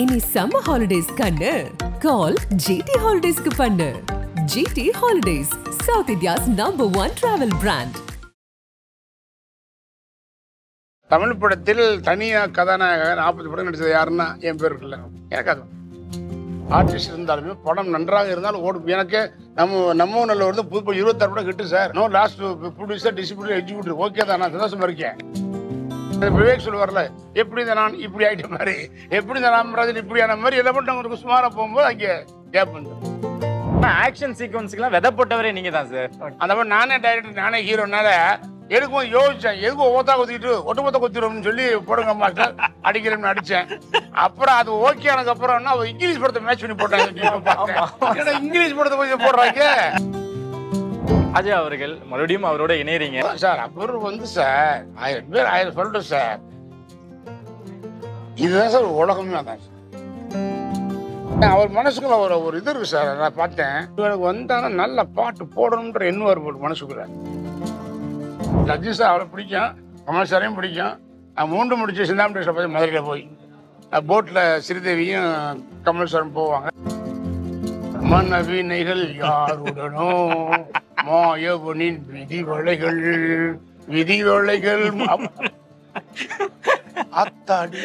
இனி summer holidays கண்ணு கால் GT ஹாலிடேஸ்க்கு பண்ணு. GT holidays, south India's #1 travel brand. Tamil படத்தில் தனியா கதாநாயகன் 40 படம் நடிச்சது யாருன்னா என் பேர் இருக்குல்ல. எனக்கு அது ஆர்டிஸ்ட் இருந்தாலுமே படம் நன்றாக இருந்தாலும் ஓடும். எனக்கு நம்ம நல்ல வந்து புது 26 படம் கிட்டு sir. No last producer distributor executive okay தான், நான் சந்தோஷமா இருக்கேன். விவேக் சொல்லுவார்ல, எப்படி இந்த நான் இப்படி ஆயிட்ட மாதிரி, எப்படி இந்த ராமராஜன் இப்படியான மாதிரி எல்லாம் மட்டும் உங்களுக்கு சுமாரா போகும்போது அங்கே கேப் வந்து ஆக்ஷன் சீக்வன்ஸ்க்குலாம் விதை போட்டவரே நீங்க தான் சார். அந்த மாதிரி நானே டைரக்டர் நானே ஹீரோனால எதுக்கும் யோசிச்சேன், எதுக்கும் ஒவ்வொருத்தா கொத்திட்டு ஒட்டுமொத்த கொத்திடும்னு சொல்லி போடுங்க மாஸ்டர் அடிக்கிறேன்னு அடிச்சேன். அப்புறம் அது ஓகே ஆனதுக்கு அப்புறம் இங்கிலீஷ் படத்தை மேட்ச் பண்ணி போட்டாங்க. இங்கிலீஷ் படத்தை கொஞ்சம் போடுறாங்க. அஜய் அவர்கள் மறுபடியும் அவரோட இணையறீங்க சார். அவர் வந்து சார் 1000 பேர் 1000 சொல்லிட்டு சார், இதுதான் சார் உலகமே. அதான் சார் அவர் மனசுக்குள்ள ஒரு இது இருக்கு சார். நான் பார்த்தேன், எனக்கு வந்தாலும் நல்ல பாட்டு போடணுன்ற எண்ணம் வரும் மனசுக்குள்ள. ரஜினி சார் அவரை பிடிக்கும், கமல் சாரையும் பிடிக்கும். நான் 3 முடிச்சு சிந்தாமணி போய் மதுரையில் போய் போட்டில் ஸ்ரீதேவியும் கமல் சாரும் போவாங்க. மனவினைகள் யாருடனோ மாயவனின் விதிவளைகள் விதிவளைகள். அத்தாடி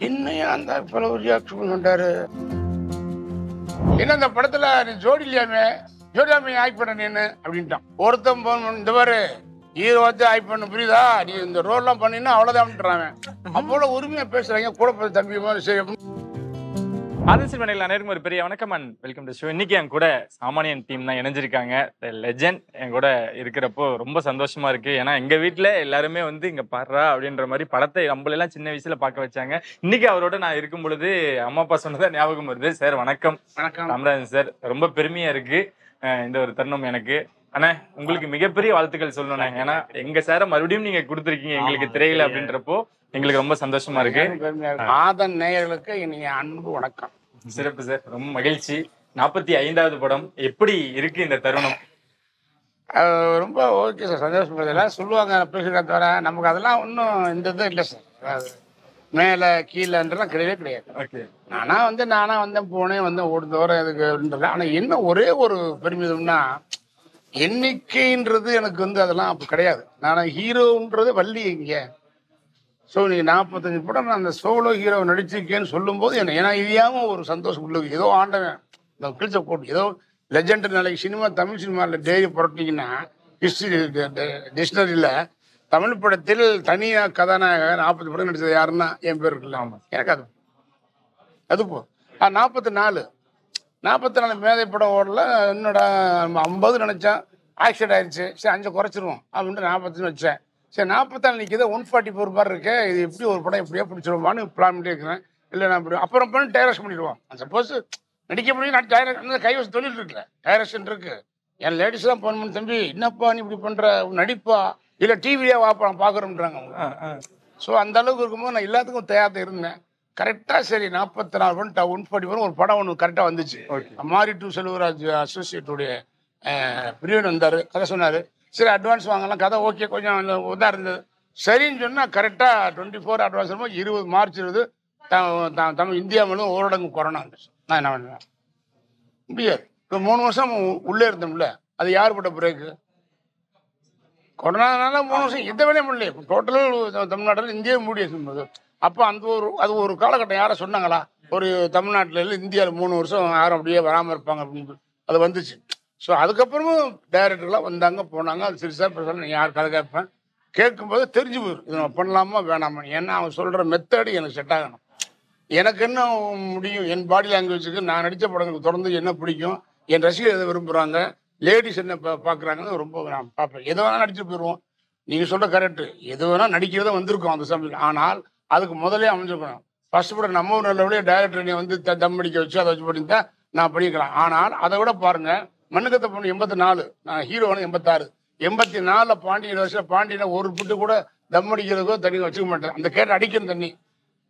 என்னையா அந்த ரியாக்ஷன் பண்றாரு. என்ன அந்த படத்துல நீ ஜோடி இல்லையாமே, ஜோடியாமே ஆக்ட் பண்ண நீன்னு அப்படின்ட்டான். ஒருத்தன் போன் இந்த மாதிரி ஹீரோ வந்து ஆக்ட் பண்ண புரியுதா, நீ இந்த ரோல்லாம் பண்ணினா அவ்வளவுதான். அவ்வளவு உரிமையா பேசுறாங்க கூட பேச தம்பி மாதிரி சரி. ஆதர்சில் அனைவருக்கும் ஒரு பெரிய வணக்கம் அண்ட் வெல்கம் டு ஷோ. இன்னைக்கு என் கூட சாமானியன் டீம் தான் இணைஞ்சிருக்காங்க. லெஜெண்ட் என் கூட இருக்கிறப்போ ரொம்ப சந்தோஷமா இருக்கு. ஏன்னா எங்க வீட்டுல எல்லாருமே வந்து இங்க பாடுறா அப்படின்ற மாதிரி படத்தை நம்மளெல்லாம் சின்ன வயசுல பார்க்க வச்சாங்க. இன்னைக்கு அவரோட நான் இருக்கும் பொழுது அம்மா அப்பா சொன்னதான் ஞாபகம் வருது. சார் வணக்கம். வணக்கம் ராமராஜன் சார், ரொம்ப பெருமையா இருக்கு இந்த ஒரு தருணம் எனக்கு. ஆனா உங்களுக்கு மிகப்பெரிய வாழ்த்துக்கள் சொல்லணும். ஏன்னா எங்க சாரை மறுபடியும் நீங்க கொடுத்துருக்கீங்க எங்களுக்கு திரையில அப்படின்றப்போ எங்களுக்கு ரொம்ப சந்தோஷமா இருக்கு. ஆதன் நேயர்களுக்கு இனிய அன்பு வணக்கம். சிறப்பு சார், ரொம்ப மகிழ்ச்சி. 45வது படம் எப்படி இருக்கு இந்த தருணம்? ரொம்ப ஓகே சார், சந்தோஷப்படுது. எல்லாம் சொல்லுவாங்க பேசுகிறத தவிர நமக்கு அதெல்லாம் ஒன்றும் இந்த இதுவும் இல்லை சார். மேலே கீழேன்றலாம் கிடையவே கிடையாது. ஓகே, நானா வந்தேன் போனேன் ஒரு தூரம் எதுக்கு. ஆனால் என்ன ஒரே ஒரு பெருமிதம்னா, எண்ணிக்கைன்றது எனக்கு வந்து அதெல்லாம் அப்போ கிடையாது. நான் ஹீரோன்றது வள்ளி இங்கே. ஸோ நீங்கள் 45 படம் நான் அந்த சோலோ ஹீரோ நடிச்சிருக்கேன்னு சொல்லும்போது ஏன்னா இதையாமல் ஒரு சந்தோஷம் உள்ளது. ஏதோ ஆண்டவன் இந்த கிழிச்ச போட்டு ஏதோ லெஜெண்ட். நாளைக்கு சினிமா தமிழ் சினிமாவில் டெய்லி புரட்டிங்கன்னா ஹிஸ்ட்ரி டிக்ஷனரியில் தமிழ் படத்தில் தனியாக கதாநாயகன் 40 படம் நடிச்சது யாருன்னா என் பேர் இருக்குல்ல. எனக்கு அது போ 44 மேதை படம் ஓடல. என்னடா 50 நினைச்சேன், ஆக்சிடென்ட் ஆயிடுச்சு. சரி 5 குறைச்சிருவோம் அப்படின்ட்டு 40 வச்சேன். சரி 44 நிற்கிது, 144 மாதிரி இருக்கு. இது எப்படி ஒரு படம் எப்படியா பிடிச்சிருவான்னு பிளான் பண்ணி இருக்கிறேன். இல்லை நான் அப்புறம் பண்ணி டைரக்ஷன் பண்ணிடுவோம். சப்போஸ் நடிக்க முடியும், நான் டைரக்ஷன் கைவசம் தொழில் இருக்குல்ல, டைரக்ஷன் இருக்கு. என் லேடிஸ் தான் போன் பண்ணி, தம்பி என்னப்பா நீ இப்படி பண்ற, நடிப்பா இல்லை டிவியே வாப்பா பார்க்குறோம்ன்றாங்க அவங்க. ஸோ அந்த அளவுக்கு இருக்கும்போது நான் எல்லாத்துக்கும் தயாராக இருந்தேன். கரெக்டாக சரி 44 படம் 144 ஒரு படம் ஒன்று கரெக்டாக வந்துச்சு. மாரி டு செல்வராஜ் அசோசியேட்டுடைய பிரிவன் வந்தார், கதை சொன்னார். சரி அட்வான்ஸ் வாங்கலாம், கதை ஓகே கொஞ்சம் இதாக இருந்தது. சரின்னு சொன்னால் கரெக்டாக 24 அட்வான்ஸ் வரும்போது 20 மார்ச் 20 தமிழ் இந்தியா முழுவதும் ஊரடங்கு கொரோனா வந்துச்சு. நான் என்ன பண்ணுவேன் முடியாது. இப்போ 3 வருஷம் உள்ளே இருந்தோம்ல, அது யார் போட்ட பிரேக்கு? கொரோனானால 3 வருஷம் எந்த வேலையும் பண்ணல. டோட்டலாக தமிழ்நாட்டில் இந்தியா மூடி இருக்கும்போது அப்போ அது ஒரு காலகட்டம். யாரை சொன்னாங்களா ஒரு தமிழ்நாட்டில் இந்தியாவில் 3 வருஷம் யாரும் அப்படியே வராமல் இருப்பாங்க அப்படின்னு? அது வந்துச்சு. ஸோ அதுக்கப்புறமும் டைரக்டர்லாம் வந்தாங்க போனாங்க. அது சிறுசாக பேசலாம், யார் கதை கேட்பேன். கேட்கும்போது தெரிஞ்சு போயிடும் இது நம்ம பண்ணலாமா வேணாமா. ஏன்னா அவன் சொல்கிற மெத்தடு எனக்கு செட் ஆகணும். எனக்கு என்ன முடியும், என் பாடி லாங்குவேஜுக்கு நான் நடித்த படங்களுக்கு தொடர்ந்து என்ன பிடிக்கும், என் ரசிகர் எதை விரும்புகிறாங்க, லேடிஸ் என்ன பார்க்குறாங்கன்னு ரொம்ப நான் பார்ப்பேன். எது வேணால் நடிச்சுட்டு போயிடுவோம். நீங்கள் சொல்கிற கரெக்டு, எது வேணால் நடிக்கிறத வந்திருக்கோம் அந்த சமயம். ஆனால் அதுக்கு முதலே அமைஞ்சிருக்கணும். ஃபர்ஸ்ட் படம் நம்ம ஒரு நல்லபடியாக டைரக்டர் என்னை வந்து தம் அடிக்க வச்சு அதை வச்சு பண்ணியிருந்தா நான் பண்ணிக்கலாம். ஆனால் அதை விட பாருங்கள், மண்ணுக்கத்தை பொண்ணு 84, நான் ஹீரோவான 86. 84 பாண்டியன் வருஷம் பாண்டியனை ஒரு புட்டு கூட தம் அடிக்கிறதுக்கோ தண்ணி வச்சுக்க மாட்டேன். அந்த கேட்ட அடிக்கணும் தண்ணி.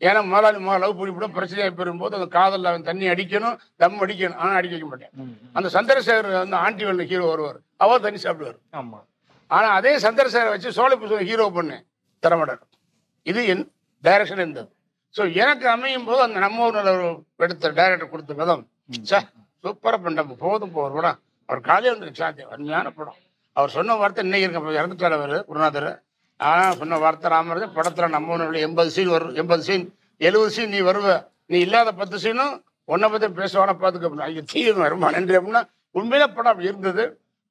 ஏன்னா முதலாளி லவ் பிடிப்படும் பிரச்சனையாக பெறும்போது அந்த காதலில் அவன் தண்ணி அடிக்கணும், தம் அடிக்கணும். ஆனால் அடிக்க வைக்க மாட்டேன். அந்த சந்திரசேகர் வந்து ஆண்டி வெள்ள ஹீரோ வருவார், அவர் தண்ணி சாப்பிடுவார். ஆமாம். ஆனால் அதே சந்திரசேகரை வச்சு சோழ புசு ஹீரோ பண்ணு தரமாட்டார். இது என் டைரக்ஷன் இருந்தது. ஸோ எனக்கு அமையும் போது அந்த நம்ம ஊரில் எடுத்த டைரக்டர் கொடுத்த விதம் சார் சூப்பராக பண்ணிட்டோம், போதும் ஒரு படம். அவர் காலையில் வந்துருக்கு சார், அருமையான படம். அவர் சொன்ன வார்த்தை இன்னைக்கு இருக்க இறந்துட்டார் அவர் குருநாதர். ஆனால் சொன்ன வார்த்தை ராமராஜன் படத்தில் நம்ம ஊரில் 80 சீன் வரும், 80 சீன் 70 சீன் நீ வருவ, நீ இல்லாத 10 சீனும் ஒன்றை பற்றி பேசுவானா பார்த்துக்க. ஐயோ தீவிரம் வருமா நன்றி அப்படின்னா உண்மையில படம் அப்படி இருந்தது.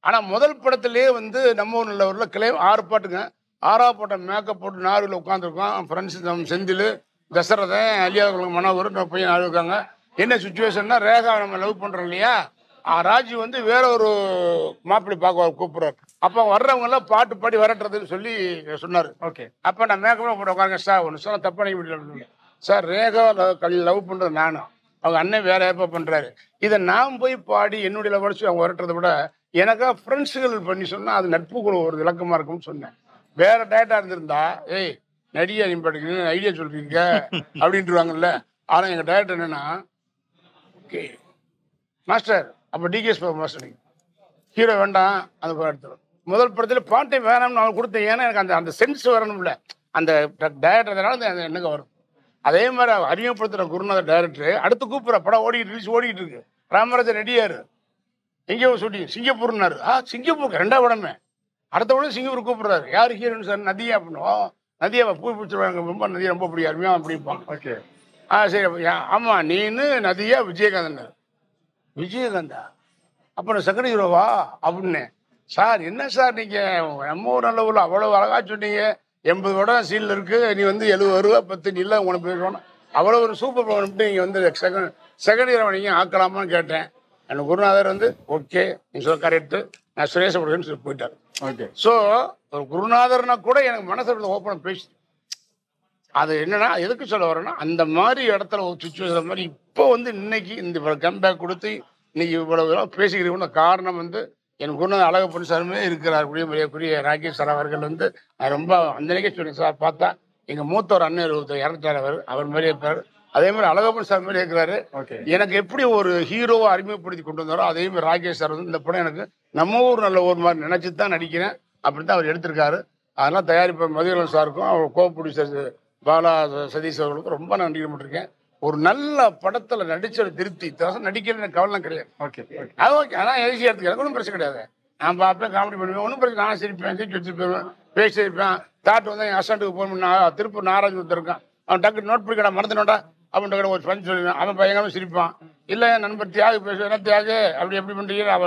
ஆனால் முதல் படத்திலே வந்து நம்ம ஊரில் உள்ள கிளை 6 பாட்டுங்க. 6ஆவது பாட்டை மேக்கப் போட்டு நாரில் உட்காந்துருக்கோம். ஃப்ரெண்ட்ஸ் நம்ம செந்தில், தசரதன், அலியாவுக்கு மனோகர் நம்ம பையன் ஆளுக்காங்க. என்ன சுச்சுவேஷன்னா ரேகா நம்ம லவ் பண்ணுறோம் இல்லையா, ராஜு வந்து வேற ஒரு மாப்பிள்ளை பார்க்க கூப்பிட்றாரு. அப்போ வர்றவங்க எல்லாம் பாட்டு பாடி வரட்டுறதுன்னு சொல்லி சொன்னார். ஓகே. அப்போ நான் மேக்கப்லாம் போட்டு உட்காருங்க சார், ஒன்று சொன்னால் தப்பாக நினைக்க சார், ரேகா லவ் பண்ணுறது நானும், அவங்க அண்ணன் வேற எப்போ பண்ணுறாரு, இதை நான் போய் பாடி என்னுடைய லவர்ஸ் அவங்க வரட்டுறதை விட எனக்கா ஃப்ரெண்ட்ஸுகள் பண்ணி சொன்னால் அது நட்புக்குள்ள ஒரு விளக்கமாக இருக்கும்னு சொன்னேன். வேற டேட்டா இருந்திருந்தா ஏய் நடிகை நீ படிக்கிறீங்க ஐடியா சொல்றீங்க அப்படின்ட்டுருவாங்கல்ல. ஆனால் எங்கள் டேரக்டர் என்னன்னா, ஓகே மாஸ்டர் அப்போ டிகேஎஸ் மாஸ்டர் ஹீரோ வேண்டாம் அந்த படம் எடுத்துரும். முதல் படத்தில் பாட்டை வேணாம்னு அவன் கொடுத்தேன். ஏன்னா எனக்கு அந்த அந்த சென்ஸ் வரணும்ல, அந்த டேரக்டர்னால அந்த எண்ணுக்கு வரும். அதே மாதிரி அறிமுகப்படுத்துகிற குருநாதர் டைரக்டர் அடுத்து கூப்பிட்ற படம் ஓடிக்கிட்டு இருக்கு. ராமராஜன் ரெடியாரு, எங்கேயோ ஷூட்டிங் சிங்கப்பூர்னாரு. சிங்கப்பூர் 2ஆவது படமே. அடுத்த உடனே சிங்கப்பூர் கூப்பிடுறாரு. யார் ஹீரோன்னு சார்? நதியா பண்ணுவோம். நதியாவை பூ பிடிச்சிருவாங்க, ரொம்ப நதியா ரொம்ப பிடிக்கும், அருமையாக அப்படிப்பாங்க. ஓகே. சரி ஆமாம் நீனு நதியா விஜயகாந்த். விஜயகாந்தா அப்புறம் செகண்ட் ஹீரோவா அப்படின்னு. சார் என்ன சார் நீங்கள் நம்ம ஊர் நல்ல ஊரில் அவ்வளோ அழகாக சொன்னீங்க, 80 படம் சீனில் இருக்குது, நீ வந்து 70 வருவா 10 நீ இல்லை உனக்கு போயிடுவோம், அவ்வளோ ஒரு சூப்பர் படம் நீங்கள் வந்து செகண்ட் ஹீரோ நீங்கள் ஆக்கலாமான்னு கேட்டேன். எனக்கு குருநாதர் வந்து ஓகே நீ சொல்ல கரெக்டு, நான் சுரேஷப்படுறேன்னு சொல்லி போயிட்டார். ஓகே. ஸோ ஒரு குருநாதர்னா கூட எனக்கு மனசில் ஓப்பனாக பேசி அது என்னன்னா எதுக்கு சொல்ல வரேன்னா, அந்த மாதிரி இடத்துல ஒரு சுச்சுவேஷன் மாதிரி இப்போ வந்து இன்னைக்கு இந்த கம்பேக் கொடுத்து இன்னைக்கு இவ்வளவு பேசிக்கிறீங்க காரணம் வந்து என் குருநாதர் அழகப்பன் சாருமே இருக்கிறார். மரியாதைக்குரிய ராகேஷ் சார் அவர்கள் வந்து நான் ரொம்ப அந்த நினைக்க சொன்னேன் சார். பார்த்தா எங்கள் மூத்தவர் அண்ணன் இறந்துட்டார், அவர் மாதிரி இருப்பார். அதே மாதிரி அழகப்பன் சார் மாதிரி இருக்கிறாரு. எனக்கு எப்படி ஒரு ஹீரோவை அறிமுகப்படுத்தி கொண்டு வந்தாரோ அதே மாதிரி ராகேஷ் சார் வந்து இந்த படம் எனக்கு நம்ம ஊர் நல்ல ஒரு மாதிரி நினைச்சு தான் நடிக்கிறேன் அப்படின்ட்டு அவர் எடுத்திருக்காரு. அதெல்லாம் தயாரிப்பார் மதியவன் சாருக்கும் அவர் கோ ப்ரொடியூசர் பாலா சதீஷ் அவர்களுக்கும் ரொம்ப நன்றி பண்ணிருக்கேன். ஒரு நல்ல படத்துல நடிச்ச திருப்தி நடிக்கிறது எனக்கு கவலை கிடையாது. அது ஓகே, அதான் ஈஸியாக எடுத்துக்கிறேன், ஒன்றும் பிரச்சனை கிடையாது. நான் பார்ப்பேன், காமெடி பண்ணுவேன், ஒன்றும் பிரச்சனை. நான் சிரிப்பேன், சிரிச்சு வச்சு போயிடுவேன், பேசியிருப்பேன். தாட்டு வந்து என் அசண்ட்டுக்கு போகணும்னா திருப்பூர் நாராஜ் இருக்கான், அவன் டக்கு நோட் பண்ணிக்கடா மறந்துனோடா அப்படின்ற ஒரு ஃப்ரெண்ட் சொல்லுவேன். அவன் பயங்கரமாக சிரிப்பான். இல்லை என் நண்பர் தியாகு பேசுவேன், தியாகு அப்படி எப்படி பண்ணுறீங்க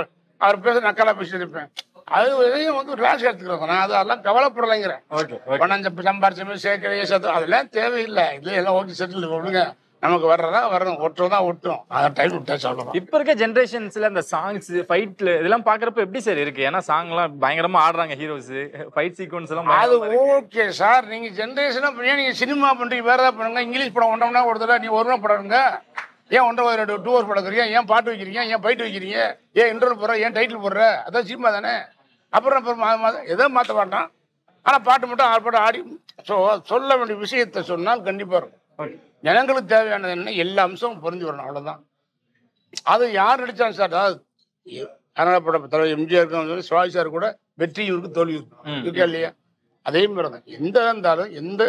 அவர் பேச நக்கலாக பேசியிருப்பேன். அது எதையும் வந்து ரிலாக்ஸ் எடுத்துக்கிறோம். நான் அதெல்லாம் கவலைப்படலைங்கிறேன். பணம் சம்பாரிச்சமே சேர்க்கறையே சேர்த்து அதெல்லாம் தேவையில்லை. இல்லை எல்லாம் ஓகே செட்டில் விடுங்க, நமக்கு வர்றதா வரணும், ஒட்டுறதான் ஒட்டும், அதான் டைம் விட்டா சொல்லலாம். இப்ப இருக்க ஜென்ரேஷன்ஸ்ல இந்த சாங்ஸ் ஃபைட்ல இதெல்லாம் பாக்குறப்ப எப்படி சார் இருக்கு? ஏன்னா சாங் எல்லாம் பயங்கரமா ஆடுறாங்க ஹீரோஸ், ஃபைட் சீக்வன்ஸ் எல்லாம் அது ஓகே சார். நீங்க ஜென்ரேஷனா நீங்க சினிமா பண்றீங்க, வேற ஏதாவது பண்ணுங்க. இங்கிலீஷ் படம் 1.5 மணி நேரம் ஒரு தடவை நீ 1 மணி படம்ங்க, ஏன் 1.5 2 ஹவர்ஸ் படம் வைக்கிறீங்க, ஏன் பாட்டு வைக்கிறீங்க, ஏன் ஃபைட் வைக்கிறீங்க, ஏன் இன்டர்வல் போடுற, ஏன் டைட்டில் போடுற, அதான் சினிமா தானே. அப்புறம் எதோ மாற்ற மாட்டான், ஆனா பாட்டு மட்டும் 6 பாட்டு ஆடி. ஸோ சொல்ல வேண்டிய விஷயத்த சொன்னால் கண்டிப்பா இருக்கும். ஜனங்களுக்கு தேவையானது என்ன, எல்லா அம்சமும் புரிஞ்சு வரணும், அவ்வளவுதான். அது யார் நடிச்சாலும் சார், அதாவது கன்னட பட தலைவர் எம்ஜிஆர் சிவாஜி சார் கூட வெற்றி இவருக்கு தோல்வி இருக்கா இல்லையா, அதே மாதிரி தான் எந்த இருந்தாலும் எந்த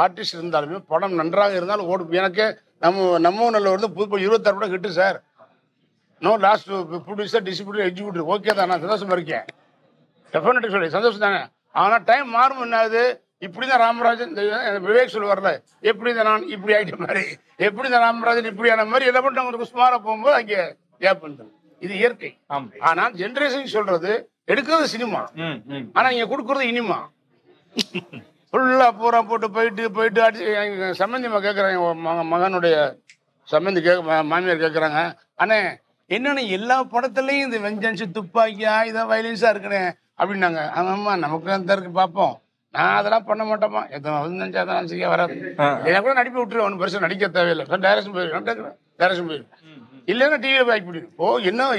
ஆர்டிஸ்ட் இருந்தாலுமே படம் நன்றாக இருந்தாலும் ஓடும். எனக்கு நம்ம நல்ல வந்து புது 26 படம் கிட்டு sir. No last producer distributor executive okay தான், நான் சந்தோஷமா இருக்கேன், டெஃபினெட்லி சொல்லி சந்தோஷம் தானே. ஆனால் டைம் மாறும். என்னாது இப்படிதான் ராமராஜன் விவேக் சொல்லுவார்ல, எப்படி தான் நான் இப்படி ஆகிட்ட மாதிரி, எப்படி தான் ராமராஜன் இப்படியான மாதிரி என்ன பண்ணிட்டு அவங்களுக்கு சுமாராக போகும்போது அங்கே கேப் பண்ணுறது, இது இயற்கை. ஆனால் ஜென்ரேஷன் சொல்றது எடுக்கிறது சினிமா, ஆனால் நீங்க கொடுக்கறது இனிமா. ஃபுல்லாக பூரா போட்டு போயிட்டு அடிச்சு சம்பந்திமா கேட்குறாங்க, மகனுடைய சம்பந்தி மாமியார் கேட்குறாங்க, அண்ணே என்னென்ன எல்லா படத்துலையும் இந்த வெஞ்சன்ஸு துப்பாக்கியா இதான் வயலன்ஸாக இருக்கிறேன் அப்படின்னாங்க. ஆமாம்மா நமக்கு அந்த இருக்கு பார்ப்போம், நான் அதெல்லாம் பண்ண மாட்டோமா, எத்தனை அதெல்லாம் செய்ய வராது, இதை கூட நடிப்பு விட்டுருவேன், ஒன்றும் பெருசாக நடிக்க தேவையில்லை, டைரக்ஷன் போயிடும் இல்லைன்னா டிவியில் ஆக்கி முடியும்.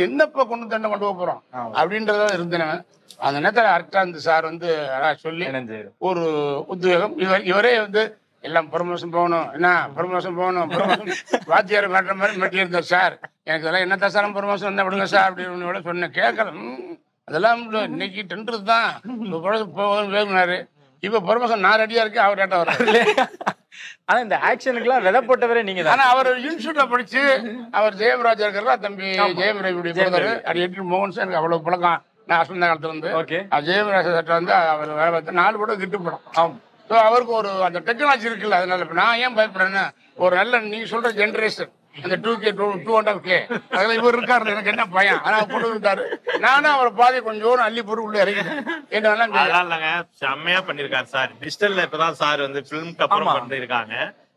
என்னப்பா கொண்டு போகிறோம் அப்படின்றத இருந்தேன். அந்த நேரத்தில் கரெக்டாக இந்த சார் வந்து சொல்லி ஒரு உத்வேகம். இவரே வந்து எல்லாம் ப்ரமோஷன் போகணும், என்ன ப்ரமோஷன் போகணும், வாத்தியார் மாட்டுற மாதிரி மெட்டி இருந்தார் சார். எனக்கு இதெல்லாம் என்ன தசாரம் ப்ரமோஷன் என்ன விடுங்க சார் அப்படின்னு சொன்னேன். கேட்கலாம், அதெல்லாம் இன்னைக்கு டென்ட்ரு தான் போகணும்னு வேணுனாரு. இப்போ ப்ரமோஷன் நான் ரெடியாக இருக்கேன், அவர் டேட்டா வர்றாரு. ஆனா இந்த ஆக்ஷனுக்குலாம் விதை போட்டவரே நீங்க தான். ஆனா அவர் இன்ஸ்டியூட்ல படிச்சு அவர் ஜெயம்ராஜா இருக்கிறா தம்பி ஜெயம் ரவியுடைய பிரதர். அது எட்டு மோகன் எனக்கு அவ்வளவு பழக்கம். நான் அசந்த காலத்துல இருந்து ஜெயம்ராஜா சட்ட வந்து அவர் வேலை பார்த்து 4 படம் கிட்டு படம். ஸோ அவருக்கு ஒரு அந்த டெக்னாலஜி இருக்குல்ல, அதனால இப்போ நான் ஏன் பயப்படுறேன்னா ஒரு நல்ல நீங்க சொல்ற ஜென்ரேஷன் அந்த 2K 2.5K அதுல இவர் இருக்காரு, எனக்கு என்ன பயம். ஆனா கொண்டு வந்துட்டாரு. நானும் அவரை பாதி கொஞ்சம் அள்ளி பொருள் உள்ள இறங்கிட்டேன். இல்லங்க செம்மையா பண்ணிருக்காரு சார். டிஜிட்டல்ல இப்பதான் சார் வந்து பிலிம்க்கு அப்புறம் பண்ணிருக்காங்க.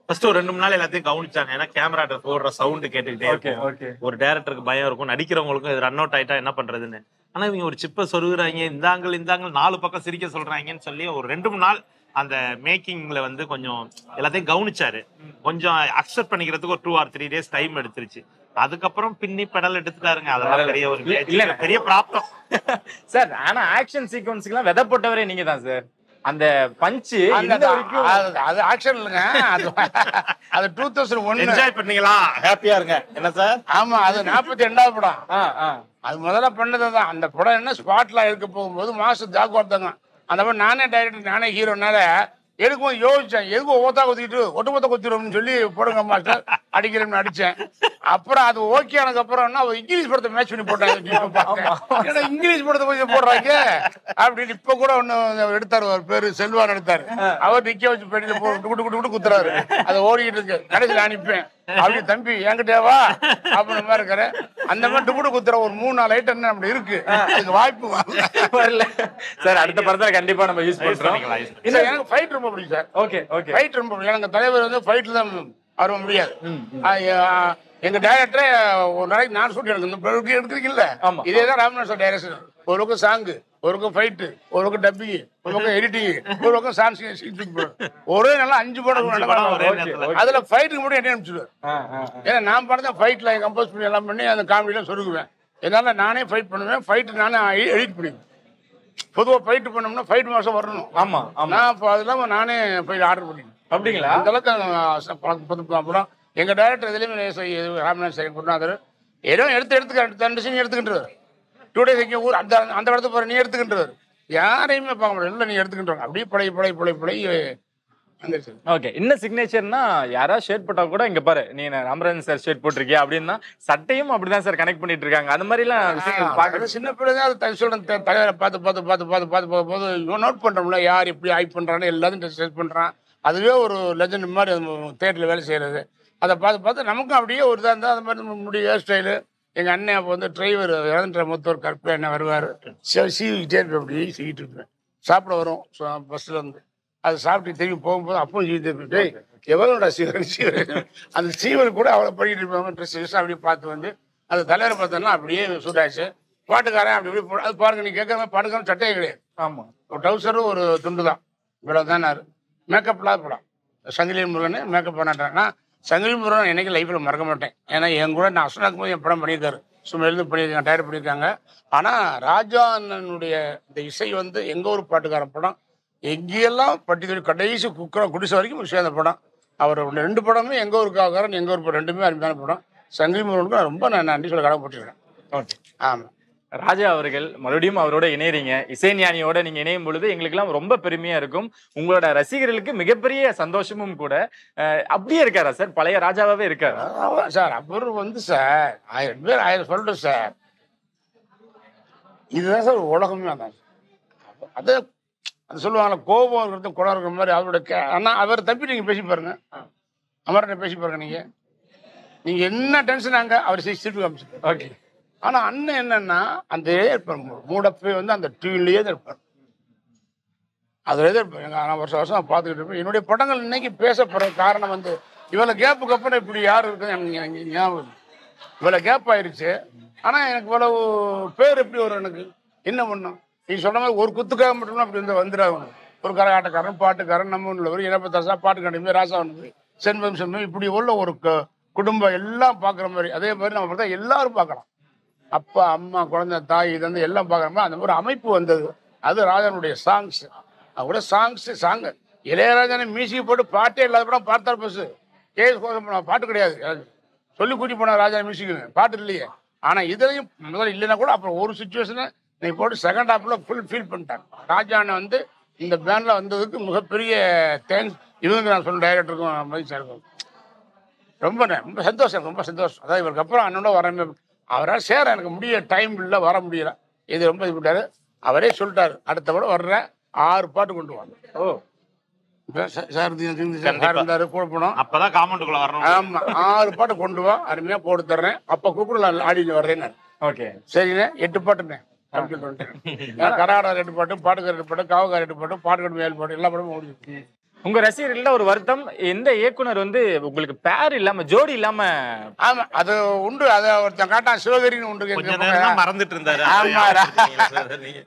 ஃபர்ஸ்ட் ஒரு 2-3 நாள் எல்லாத்தையும் கவனிச்சாங்க. ஏன்னா கேமரா போடுற சவுண்ட் கேட்டுக்கிட்டே இருக்கும். ஒரு டைரக்டருக்கு பயம் இருக்கும், நடிக்கிறவங்களுக்கும் இது ரன் அவுட் ஆயிட்டா என்ன பண்றதுன்னு. ஆனா இவங்க ஒரு சிப்பை சொருகுறாங்க, இந்தாங்கள் 4 பக்கம் சிரிக்க சொல்றாங்கன்னு சொல்லி ஒரு 2-3 நாள் அந்த மேக்கிங்ல வந்து கொஞ்சம் எல்லாத்தையும் கவனிச்சாரு. கொஞ்சம் அக்செப்ட் பண்ணிக்கிறதுக்கு ஒரு 2 or 3 days டைம் எடுத்துருச்சு. அதுக்கப்புறம் பின்னி பெடல் எடுத்துட்டாருங்க. அதெல்லாம் பெரிய ஒரு பெரிய ப்ராப்ளம் சார். ஆனா ஆக்ஷன் சீக்வன்ஸ்க்குலாம் விதை போட்டவரே நீங்க தான் சார். அந்த பஞ்ச் அது ஆக்ஷன் இல்லைங்க, அது 2001 என்ஜாய் பண்ணீங்களா? ஹாப்பியா இருங்க என்ன சார்? ஆமா, அது 42வது படம். அது முதல்ல பண்ணதுதான். அந்த படம் என்ன ஸ்பாட்ல எடுக்க போகும்போது மாசம் ஜாக்குவார்த்தாங்க. அந்த மாதிரி நானே டைரக்டர் நானே ஹீரோனால எதுக்கும் யோசிச்சேன், எதுக்கும் ஒவ்வொருத்தா குத்திட்டு ஒட்டுமொத்த குத்திடும்னு சொல்லி போடுங்க மாஸ்டர் அடிக்கிறேன்னு அடிச்சேன். அப்புறம் அது ஓகே ஆனதுக்கு அப்புறம் இங்கிலீஷ் படத்தை மேட்ச் பண்ணி போட்டாங்க. இங்கிலீஷ் படத்தை கொஞ்சம் போடுறாங்க அப்படின்னு. இப்ப கூட ஒண்ணு எடுத்தாரு, ஒரு பேரு செல்வான் எடுத்தாரு. அவர் நிக்க வச்சு பெட்டியில போட்டு குத்துறாரு. அதை ஓடிக்கிட்டு இருக்கு. கடைசியில் அனுப்பேன் அப்படி தம்பி என்கிட்டவா அப்படின்னு மாதிரி இருக்கிற அந்த மாதிரி டுபுடு குத்துற ஒரு 3-4 ஐட்டம் அப்படி இருக்கு. அதுக்கு வாய்ப்பு வரல சார். அடுத்த படத்துல கண்டிப்பா நம்ம யூஸ் பண்றோம். எனக்கு ஃபைட் ரொம்ப பிடிக்கும் சார். Okay okay. ஃபைட் ரொம்ப பிடிக்கும். எனக்கு தலைவர் வந்து ஃபைட்ல தான் வர முடியாது. எங்க டைரக்டரே ஒரு நாளைக்கு 4 ஷூட் எடுக்கிறீங்கல்ல, இதேதான் ராமநாதன் சார் டைரக்ஷன். ஒரு பக்கம் சாங்கு, ஒரு பக்கம் ஃபைட்டு, ஒரு பக்கம் டப்பிங், ஒரு பக்கம் எடிட்டிங், ஒரு பக்கம் சாங்ஸ். ஒரே நல்லா 5 படம். அதுல ஃபைட்டுக்கு மட்டும் என்ன அனுப்பிச்சுடுவேன். ஏன்னா நான் படத்தை ஃபைட்ல கம்போஸ் பண்ணி எல்லாம் பண்ணி அந்த காமெடியெல்லாம் சொருக்குவேன். என்னால நானே ஃபைட் பண்ணுவேன், ஃபைட்டு நானே எடிட் பண்ணுவேன். பொதுவாக ஃபைட்டு பண்ணோம்னா ஃபைட் மாசம் வரணும். ஆமா நான் இப்போ அது இல்லாமல் நானே ஃபைட் ஆர்டர் பண்ணிடுவேன். அப்படிங்களா? அந்த அளவுக்கு அப்புறம் எங்க டைரக்டர் இதுலேயுமே ராமநாதன் சார் கொண்டாந்தாரு. ஏதோ எடுத்துக்க 2 சீன் எடுத்துக்கின்றாரு. 2 days இங்கே ஊர் அந்த இடத்துக்கு போகிற நீ எடுத்துக்கின்றாரு. யாரையுமே பார்க்க முடியாது. இல்லை நீ எடுத்துக்கின்றாங்க. அப்படியே பழை ஓகே. இன்னும் சிக்னேச்சர்னா யாராவது ஷேட் போட்டா கூட இங்க பாரு நீ ராமராஜன் சார் ஷேட் போட்டிருக்கியா அப்படின்னா சட்டையும் அப்படிதான் சார் கனெக்ட் பண்ணிட்டு இருக்காங்க. அந்த மாதிரி எல்லாம் பாக்குறது சின்ன பிள்ளைங்க அது சொல்றேன். தலைவரை பார்த்து போது நோட் பண்றோம்ல, யார் எப்படி ஆக்ட் பண்றான்னு எல்லாத்தையும் டெஸ்ட் பண்றான். அதுவே ஒரு லெஜண்ட் மாதிரி தேட்டர்ல வேலை செய்யறது. அதை பார்த்து நமக்கும் அப்படியே ஒரு இதாக இருந்தால் அது மாதிரி நம்மளுடைய ஹேர் ஸ்டைலு. எங்கள் அண்ணன் அப்போ வந்து டிரைவர் இறந்துட்ட மொத்தம் கற்பில் என்ன வருவார், சீவிக்கிட்டே இருப்பேன். அப்படி சீக்கிட்டு இருப்பேன். சாப்பிட வரும் பஸ்ஸில் வந்து அது சாப்பிட்டு திரும்பி போகும்போது அப்பவும் சீவிட்டு எவ்வளோடா சீவன் அந்த சீவன் கூட அவ்வளோ படிக்கிட்டு இருப்பாங்க. ட்ரெஸ் அப்படியே பார்த்து வந்து அந்த தலைவரை பார்த்தோம்னா அப்படியே சூடாச்சு. பாட்டுக்காரன் அப்படி இப்படி அது பாருங்க, நீ கேட்குற மாதிரி பாட்டுக்காரன் சட்டையே கிடையாது. ஆமாம், ஒரு டவுசரும் ஒரு துண்டு தான். இவ்வளோ தானாரு. மேக்கப் இல்லாத படம். சங்கிலி முருகன் மேக்கப் பண்ணாட்டேன்னா சங்கிலி முருகன் என்னைக்கு லைஃப்பில் மறக்க மாட்டேன். ஏன்னா என் கூட நான் அசனாக்கும் போது என் படம் பண்ணியிருக்காரு. சும்மா எழுந்து பண்ணியிருக்காங்க, டயர் பண்ணியிருக்காங்க. ஆனால் ராஜா அண்ணனுடைய இந்த இசை வந்து எங்கள் ஒரு பாட்டுக்காரன் படம் எங்கேயெல்லாம் பட்டி தொழில் கடைசி குடிசை வரைக்கும் விஷயம் அந்த படம். அவர் 2 படமே எங்கள் ஊருக்காரன் எங்கள் ஊர் 2மே அருமையான படம். சங்கிலி முருகனுக்கு ரொம்ப நான் நன்றி சொல்ல கடமைப்பட்டிருக்கேன். ஓகே. ஆமாம். ராஜா அவர்கள் மறுபடியும் அவரோட இணையறீங்க. இசைஞானியோட நீங்க இணையும் பொழுது எங்களுக்கெல்லாம் ரொம்ப பெருமையா இருக்கும். உங்களோட ரசிகர்களுக்கு மிகப்பெரிய சந்தோஷமும் கூட. அப்படியே இருக்காரா சார்? பழைய ராஜாவே இருக்காரா சார்? அப்புறம் வந்து சார் 1000 பேர் 1000 சொல்றேன் சார். இதுதான் சார் உலகமே. அதான் அது அது சொல்லுவாங்களா, கோபம் இருக்கிறது குணம் இருக்கிற மாதிரி அவரோட ஆனால் அவர் தப்பி நீங்க பேசி பாருங்க, அவர்கிட்ட பேசி பாருங்க. நீங்க என்ன டென்ஷன் ஆங்க அவர் சிரிப்பு காமிச்சு. ஓகே. ஆனா அண்ணன் என்னன்னா அந்த இருப்பார் மூடப்பே வந்து அந்த டிவிலேயே தான் இருப்பார். அதுல இருப்பார். நான் வருஷம் பார்த்துக்கிட்டு இருப்பேன். என்னுடைய படங்கள் இன்னைக்கு பேசப்படுற காரணம் வந்து இவ்வளவு கேப்புக்கு அப்புறம் இப்படி யாரு இருக்குன்னு ஞாபகம். இவ்வளவு கேப் ஆயிடுச்சு. ஆனா எனக்கு இவ்வளவு பேர் எப்படி வரும்? எனக்கு என்ன பண்ணும்? நீ சொன்ன மாதிரி ஒரு குத்துக்காக மட்டும்னா அப்படி வந்து வந்துடாங்க. ஒரு கரகாட்டக்காரன், பாட்டுக்காரன், நம்ம ஒன்றுல ஒரு இனப்பத்தாசா, பாட்டுக்காரன், ராசா ஒன்று, செண்பம் இப்படி உள்ள ஒரு குடும்பம் எல்லாம் பார்க்குற மாதிரி. அதே மாதிரி நம்ம பார்த்தா எல்லாரும் பார்க்கலாம். அப்பா, அம்மா, குழந்தை, தாய், இது வந்து எல்லாம் பார்க்குற மாதிரி அந்த மாதிரி அமைப்பு வந்தது. அது ராஜனுடைய சாங்ஸ். அவரோட சாங் இளையராஜனை மியூசிக் போட்டு பாட்டே இல்லாத படம் பார்த்தால் பஸ். பாட்டு கிடையாது. சொல்லி கூட்டி போன ராஜா மியூசிக்னு பாட்டு இல்லையே. ஆனால் இதுலையும் முதல்ல இல்லைன்னா கூட அப்புறம் ஒரு சுச்சுவேஷனை நீ போட்டு செகண்ட் ஹாஃப்ல ஃபுல் ஃபீல் பண்ணிட்டாங்க. ராஜானை வந்து இந்த பேண்டில் வந்ததுக்கு மிகப்பெரிய தேங்க்ஸ். இவங்க நான் சொன்ன டைரக்டருக்கும் மகிழ்ச்சியாக இருக்கும். ரொம்ப ரொம்ப சந்தோஷம், ரொம்ப சந்தோஷம். அதான் இவருக்கு அப்புறம் அண்ணனோட வரமே அவரால் சேர எனக்கு முடிய டைம் இல்லை, வர முடியல. இது ரொம்ப இது பண்ணிட்டாரு. அவரே சொல்லிட்டாரு அடுத்த படம் வர்ற 6 பாட்டு கொண்டு வாங்க. ஓ சார் இருந்தாரு கூட போனோம். அப்பதான் காமெண்ட்டுக்குள்ள வரணும். ஆமா 6 பாட்டு கொண்டு வா, அருமையா போட்டு தர்றேன். அப்ப கூப்பிடு நான் ஆடிட்டு வர்றேன். ஓகே சரிண்ணே 8 பாட்டுண்ணே கம்ப்ளீட் பண்ணிட்டேன். கராடா 2 பாட்டு, பாட்டுக்கார 2 பாட்டு, காவக்கார 2 பாட்டு, பாட்டுக்கார 7 பாட்டு, எல்லா படமும் ஓடிச்சு. உங்க ரசிகர்கள்ல ஒரு வருத்தம், எந்த இயக்குனர் வந்து உங்களுக்கு பேர் இல்லாம ஜோடி இல்லாம? ஆமா அது உண்டு. அதை ஒருத்தன் காட்டான், சிவகிரின்னு உண்டு. கொஞ்ச நேரம் தான் மறந்துட்டு இருந்தாரு. ஆமா